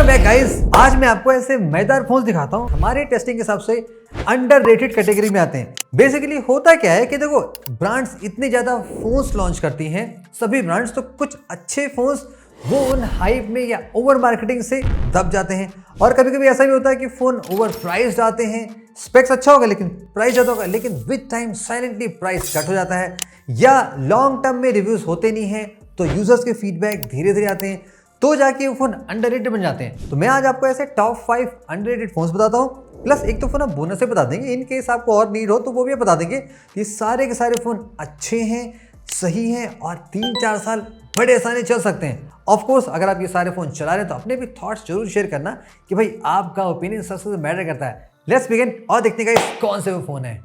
Back guys. आज मैं आपको ऐसे मजेदार फोन्स दिखाता हूँ हमारे टेस्टिंग के हिसाब से अंडररेटेड कैटेगरी में आते हैं। बेसिकली होता क्या है कि देखो ब्रांड्स इतने ज्यादा फोन्स लॉन्च करती हैं, सभी ब्रांड्स, तो कुछ अच्छे फोन्स वो उन हाइप में या ओवर मार्केटिंग से दब जाते हैं। और कभी कभी ऐसा भी होता है कि फोन ओवर प्राइस्ड आते हैं, स्पेक्स अच्छा होगा लेकिन प्राइस ज्यादा होगा, लेकिन with time silently price cut हो जाता है, या लॉन्ग टर्म में रिव्यूज होते नहीं हैं, तो यूजर्स के फीडबैक धीरे धीरे आते हैं, तो जाके वो फोन अंडररेटेड बन जाते हैं। तो मैं आज आपको ऐसे टॉप 5 अंडररेटेड फोन्स बताता हूँ, प्लस एक तो फोन आप बोनस से बता देंगे, इन केस आपको और नीड हो तो वो भी बता देंगे। ये सारे के सारे फोन अच्छे हैं, सही हैं और 3-4 साल बड़े आसानी चल सकते हैं। ऑफ कोर्स अगर आप ये सारे फोन चला रहे हैं तो अपने भी थॉट्स जरूर शेयर करना कि भाई आपका ओपिनियन सबसे मैटर करता है। लेट्स बिगिन और देखते हैं गाइस कौन से वो फोन है।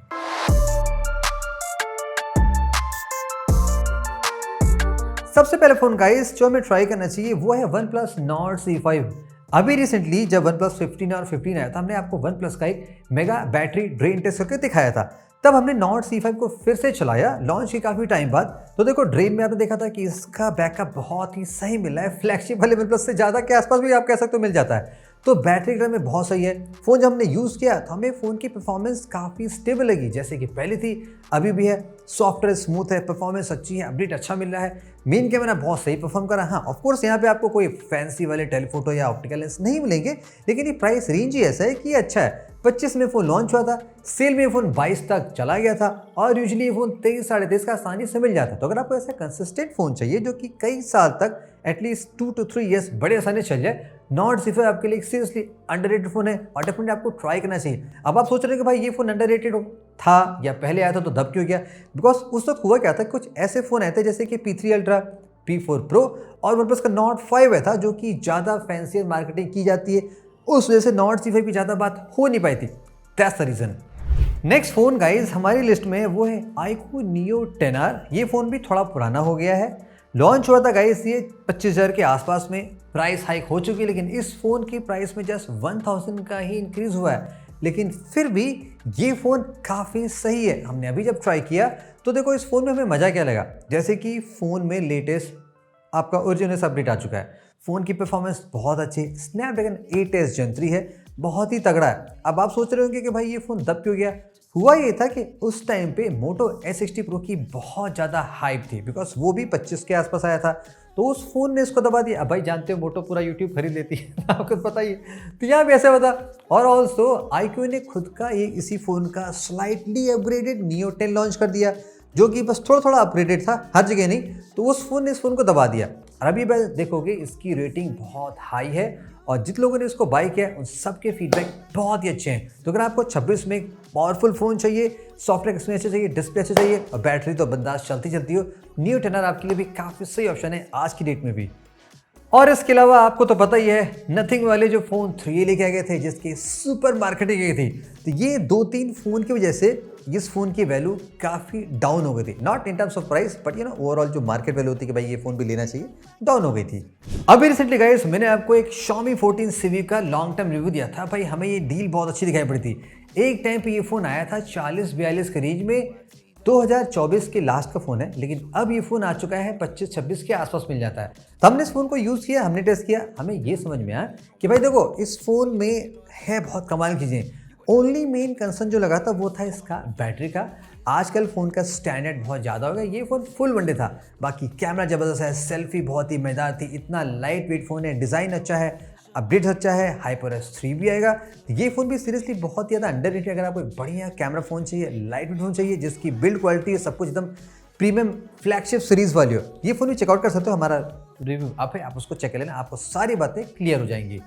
सबसे पहले फोन गाइस जो हमें ट्राई करना चाहिए वो है OnePlus Nord C5। अभी रिसेंटली जब OnePlus 15 और 15 आया था, हमने आपको OnePlus का एक मेगा बैटरी ड्रेन टेस्ट करके दिखाया था। तब हमने Nord C5 को फिर से चलाया लॉन्च के काफी टाइम बाद, तो देखो ड्रेन में आपने देखा था कि इसका बैकअप बहुत ही सही मिल रहा है, फ्लैगशिप वाले OnePlus से ज़्यादा के आसपास भी आप कह सकते हो मिल जाता है। तो बैटरी ड्रेन में बहुत सही है। फ़ोन जब हमने यूज़ किया तो हमें फ़ोन की परफॉर्मेंस काफ़ी स्टेबल लगी, जैसे कि पहले थी अभी भी है, सॉफ्टवेयर स्मूथ है, परफॉर्मेंस अच्छी है, अपडेट अच्छा मिल रहा है, मेन कैमरा बहुत सही परफॉर्म कर रहा है। हाँ ऑफकोर्स यहाँ पे आपको कोई फैंसी वाले टेलीफोटो या ऑप्टिकल लेंस नहीं मिलेंगे, लेकिन ये प्राइस रेंज ही ऐसा है कि अच्छा है। 25 में फ़ोन लॉन्च हुआ था, सेल में फ़ोन 22 तक चला गया था और यूजुअली ये फ़ोन 23-23.5 का आसानी से मिल जाता है। तो अगर आपको ऐसा कंसिस्टेंट फ़ोन चाहिए जो कि कई साल तक एटलीस्ट 2 to 3 ईयर्स बड़े आसानी से चल जाए, Nord C5 आपके लिए सीरियसली अंडररेटेड फोन है और डेफिनेटली आपको ट्राई करना चाहिए। अब आप सोच रहे हैं कि भाई ये फोन अंडररेटेड था या पहले आया था तो दब क्यों गया? बिकॉज उस वक्त हुआ क्या था, कुछ ऐसे फोन आए थे जैसे कि P3 Ultra, P4 Pro और OnePlus का Nord 5 था जो कि ज़्यादा फैंसी मार्केटिंग की जाती है, उस वजह से Nord C5 की ज़्यादा बात हो नहीं पाई थी। That's the reason. Next phone guys हमारी लिस्ट में वो है iQOO Neo 10R। ये फोन भी थोड़ा पुराना हो गया है, लॉन्च हुआ था गाइस ये 25,000 के आसपास में, प्राइस हाइक हो चुकी है, लेकिन इस फ़ोन की प्राइस में जस्ट 1000 का ही इंक्रीज़ हुआ है, लेकिन फिर भी ये फ़ोन काफ़ी सही है। हमने अभी जब ट्राई किया तो देखो इस फ़ोन में हमें मज़ा क्या लगा, जैसे कि फ़ोन में लेटेस्ट आपका ओरिजिनल अपडेट आ चुका है, फ़ोन की परफॉर्मेंस बहुत अच्छी, स्नैपड्रैगन 8S Gen 3 है, बहुत ही तगड़ा है। अब आप सोच रहे होंगे कि भाई ये फ़ोन दब क्यों गया? हुआ ये था कि उस टाइम पे Moto S60 Pro की बहुत ज़्यादा हाइप थी, बिकॉज वो भी 25 के आसपास आया था, तो उस फ़ोन ने इसको दबा दिया। अब भाई जानते हो मोटो पूरा यूट्यूब खरीद लेती है आपको पता ही है, तो यहाँ भी ऐसा बता। और ऑल्सो iQOO ने खुद का ये इसी फ़ोन का स्लाइटली अपग्रेडेड Neo 10 लॉन्च कर दिया, जो कि बस थोड़ा थोड़ा अपग्रेडेड था, हर जगह नहीं, तो उस फ़ोन ने इस फ़ोन को दबा दिया। और अभी देखोगे इसकी रेटिंग बहुत हाई है और जिन लोगों ने इसको बाय किया उन सबके फीडबैक बहुत ही अच्छे हैं। तो अगर आपको 26 में पावरफुल फ़ोन चाहिए, सॉफ्टवेयर एक्सपीरियंस चाहिए, डिस्प्ले अच्छे चाहिए और बैटरी तो बर्दाश्त चलती हो, Neo 10R आपके लिए भी काफ़ी सही ऑप्शन है आज की डेट में भी। और इसके अलावा आपको तो पता ही है नथिंग वाले जो फ़ोन 3A लेके आ गए थे, जिसकी सुपर मार्केटिंग गई थी, तो ये 2-3 फ़ोन की वजह से इस फ़ोन की वैल्यू काफ़ी डाउन हो गई थी, not in terms of price but overall जो मार्केट वैल्यू होती है कि भाई ये फ़ोन भी लेना चाहिए, डाउन हो गई थी। अभी रिसेंटली गाइस मैंने आपको एक Xiaomi 14 CV का लॉन्ग टर्म रिव्यू दिया था, भाई हमें ये डील बहुत अच्छी दिखाई पड़ी थी। एक टाइम पे ये फ़ोन आया था 40-42 के रेंज में, 2024 के लास्ट का फ़ोन है, लेकिन अब ये फ़ोन आ चुका है 25-26 के आसपास मिल जाता है। तो हमने इस फ़ोन को यूज़ किया, हमने टेस्ट किया, हमें ये समझ में आया कि भाई देखो इस फ़ोन में है बहुत कमाल की चीज़ें। ओनली मेन कंसर्न जो लगा था वो था इसका बैटरी का। आजकल फ़ोन का स्टैंडर्ड बहुत ज़्यादा हो गया, ये फ़ोन फुल वनडे था, बाकी कैमरा ज़बरदस्त है, सेल्फी बहुत ही मज़ेदार थी, इतना लाइट वेट फ़ोन है, डिज़ाइन अच्छा है, अपडेट अच्छा है, HyperOS 3 भी आएगा। ये फ़ोन भी सीरियसली बहुत ज़्यादा अंडररेटेड। अगर आपको एक बढ़िया कैमरा फ़ोन चाहिए, लाइट वेट फ़ोन चाहिए, जिसकी बिल्ड क्वालिटी है सब कुछ एकदम प्रीमियम फ्लैगशिप सीरीज़ वाली हो, ये फ़ोन भी चेकआउट कर सकते हो। हमारा रिव्यू आप उसको चेक कर लेना, आपको सारी बातें क्लियर हो जाएंगी।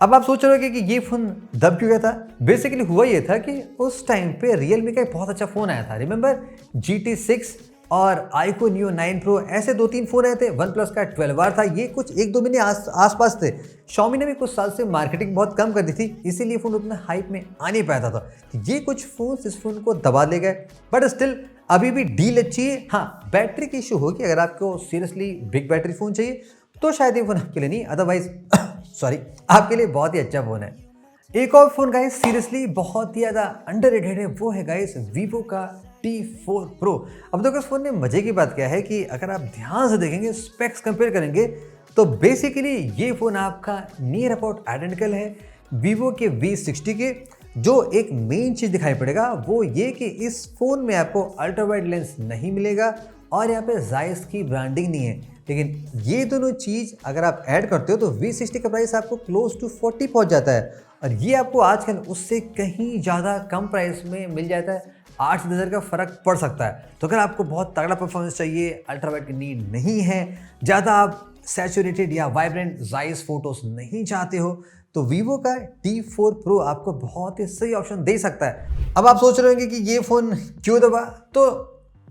अब आप सोच रहे हो कि ये फ़ोन दब क्यों गया था? बेसिकली हुआ ये था कि उस टाइम पे Realme का एक बहुत अच्छा फ़ोन आया था, रिमेंबर GT6 और iQOO Neo 9 Pro, ऐसे 2-3 फ़ोन आए थे। OnePlus का 12R था, ये कुछ 1-2 महीने आसपास थे। Xiaomi ने भी कुछ साल से मार्केटिंग बहुत कम कर दी थी, इसीलिए फ़ोन उतना हाइप में आ नहीं पाया था। ये कुछ फ़ोन इस फ़ोन को दबा ले गए, बट स्टिल अभी भी डील अच्छी है। हाँ बैटरी की इशू होगी, अगर आपको सीरियसली बिग बैटरी फ़ोन चाहिए तो शायद ये फ़ोन आपके लिए नहीं, अदरवाइज सॉरी आपके लिए बहुत ही अच्छा फ़ोन है। एक और फ़ोन गाइस सीरियसली बहुत ही ज़्यादा अंडररेटेड है, वो है गाइस Vivo का T4 Pro। अब देखो इस फ़ोन में मज़े की बात क्या है कि अगर आप ध्यान से देखेंगे, स्पेक्स कंपेयर करेंगे, तो बेसिकली ये फ़ोन आपका नियर अबाउट आइडेंटिकल है वीवो के V60 के। जो एक मेन चीज़ दिखाई पड़ेगा वो ये कि इस फ़ोन में आपको अल्ट्रा वाइड लेंस नहीं मिलेगा और यहाँ पे जायस की ब्रांडिंग नहीं है। लेकिन ये दोनों चीज़ अगर आप ऐड करते हो तो V60 का प्राइस आपको क्लोज टू 40 पहुँच जाता है और ये आपको आजकल उससे कहीं ज़्यादा कम प्राइस में मिल जाता है। 8 से 10 हज़ार का फ़र्क पड़ सकता है। तो अगर आपको बहुत तगड़ा परफॉर्मेंस चाहिए, अल्ट्रा वाइड की नीड नहीं है, ज़्यादा आप सैचुरेटेड या वाइब्रेंट जायस फोटोज नहीं चाहते हो, तो वीवो का T4 Pro आपको बहुत ही सही ऑप्शन दे सकता है। अब आप सोच रहे होंगे कि ये फ़ोन क्यों दबा, तो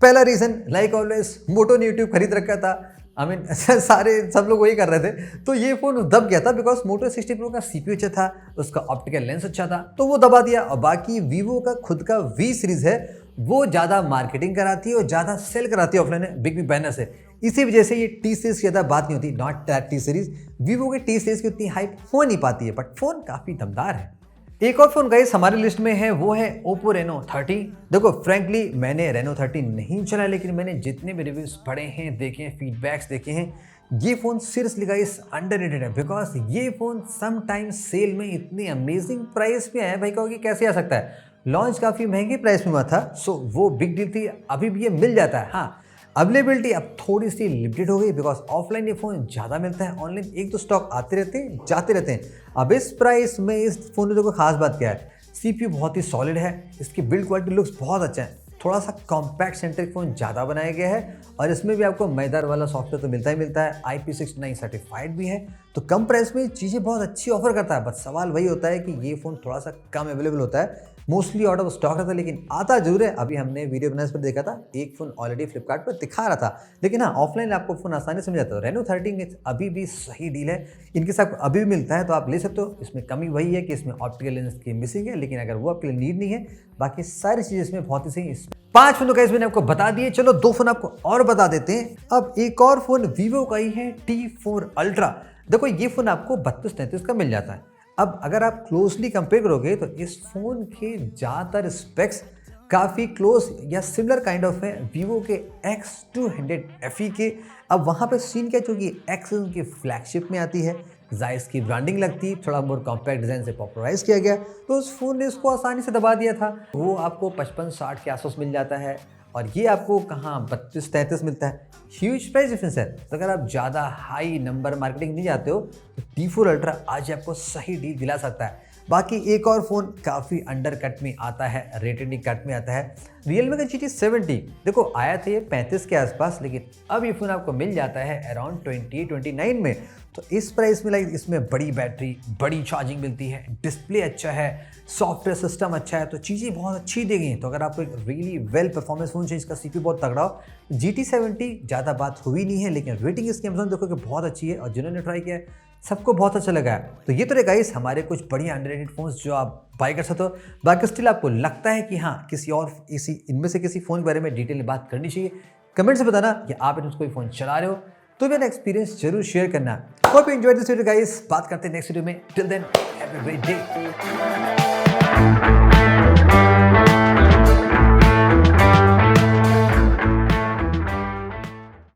पहला रीज़न लाइक ऑलवेज मोटो ने यूट्यूब खरीद रखा था। सारे सब लोग वही कर रहे थे, तो ये फ़ोन दब गया था बिकॉज मोटो 60 Pro का CPU अच्छा था, उसका ऑप्टिकल लेंस अच्छा था, तो वो दबा दिया। और बाकी वीवो का खुद का V सीरीज़ है, वो ज़्यादा मार्केटिंग कराती है और ज़्यादा सेल कराती है ऑफलाइन बिग बिग बैनर से। इसी वजह से ये टी सीरीज़ की ज़्यादा बात नहीं होती, not that T series. Vivo के टी सीरीज़ की उतनी हाइप हो नहीं पाती है, बट फ़ोन काफ़ी दमदार है। एक और फ़ोन गाइस हमारी लिस्ट में है, वो है Oppo Reno 30। देखो फ्रैंकली मैंने Reno 30 नहीं चला, लेकिन मैंने जितने भी रिव्यूज़ पढ़े हैं, देखे हैं, फीडबैक्स देखे हैं, ये फ़ोन सीरियसली गाइस अंडररेटेड है। बिकॉज ये फ़ोन सम टाइम सेल में इतनी अमेजिंग प्राइस पे आया, भाई कहोगे कैसे आ सकता है। लॉन्च काफ़ी महंगे प्राइस में हुआ था, सो वो बिग डील थी। अभी भी ये मिल जाता है। हाँ, अवेलेबिलिटी अब थोड़ी सी लिमिटेड हो गई बिकॉज ऑफलाइन ये फ़ोन ज़्यादा मिलता है, ऑनलाइन एक दो स्टॉक आते रहते हैं, जाते रहते हैं। अब इस प्राइस में इस फ़ोन में देखो खास बात क्या है, CPU बहुत ही सॉलिड है, इसकी बिल्ड क्वालिटी लुक्स बहुत अच्छा है, थोड़ा सा कॉम्पैक्ट सेंट्रिक फ़ोन ज़्यादा बनाया गया है और इसमें भी आपको मैदार वाला सॉफ्टवेयर तो मिलता ही मिलता है, IP69 सर्टिफाइड भी है, तो कम प्राइस में चीज़ें बहुत अच्छी ऑफर करता है। बस सवाल वही होता है कि ये फ़ोन थोड़ा सा कम अवेलेबल होता है, मोस्टली आउट ऑफ स्टॉक रहता है, लेकिन आता जरूर है। अभी हमने वीडियो बनाने पर देखा था, एक फ़ोन ऑलरेडी फ्लिपकार्ट पर दिखा रहा था, लेकिन हाँ ऑफलाइन आपको फ़ोन आसानी से मिल जाता है। Reno 30 में अभी भी सही डील है, इनके साथ अभी भी मिलता है तो आप ले सकते हो। इसमें कमी वही है कि इसमें ऑप्टिकल लेंस की मिसिंग है, लेकिन अगर वो आपके लिए नीड नहीं है, बाकी सारी चीज़ें इसमें बहुत ही सही। 5 फ़ोन का मैंने आपको बता दिए, चलो 2 फ़ोन आपको और बता देते हैं। अब एक और फ़ोन वीवो का ही है T4 Ultra। देखो ये फ़ोन आपको 32-33 का मिल जाता है। अब अगर आप क्लोजली कंपेयर करोगे तो इस फ़ोन के ज़्यादातर स्पेक्स काफ़ी क्लोज या सिमिलर काइंड ऑफ है वीवो के X200 FE के। अब वहाँ पे सीन क्या, चूँकि X उनकी फ्लैगशिप में आती है, जायस की ब्रांडिंग लगती है, थोड़ा मोर कॉम्पैक्ट डिज़ाइन से पॉपुलराइज किया गया, तो उस फ़ोन ने इसको आसानी से दबा दिया था। वो आपको 55-60 के आसपास मिल जाता है और ये आपको कहाँ 32-33 मिलता है। ह्यूज प्राइस डिफरेंस है। तो अगर आप ज़्यादा हाई नंबर मार्केटिंग नहीं जाते हो तो T4 Ultra आज आपको सही डील दिला सकता है। बाकी एक और फ़ोन काफ़ी अंडर कट में आता है, रेटेड कट में आता है, Realme का GT70। देखो आया था ये 35 के आसपास, लेकिन अब ये फ़ोन आपको मिल जाता है अराउंड 28-29 में। तो इस प्राइस में लाइक इसमें बड़ी बैटरी, बड़ी चार्जिंग मिलती है, डिस्प्ले अच्छा है, सॉफ्टवेयर सिस्टम अच्छा है, तो चीज़ें बहुत अच्छी दी गई हैं। तो अगर आपको एक रियली वेल परफॉर्मेंस फ़ोन चाहिए, इसका CPU बहुत तगड़ा हो, GT70 ज़्यादा बात हुई नहीं है, लेकिन रेटिंग इसकी अमेज़न देखो कि बहुत अच्छी है और जिन्होंने ट्राई किया है सबको बहुत अच्छा लगा है। तो ये तो रहे गाइस हमारे कुछ बढ़िया अंडररेटेड फ़ोन्स जो आप बाय कर सकते हो। बाकी स्टिल आपको लगता है कि हाँ किसी और इनमें से किसी फ़ोन के बारे में डिटेल में बात करनी चाहिए, कमेंट से बताना कि आप इनमें कोई फ़ोन चला रहे हो तो मेरा एक्सपीरियंस जरूर शेयर करना। Hope you enjoyed this video guys, बात करते हैं नेक्स्ट वीडियो में। Till then have a great day.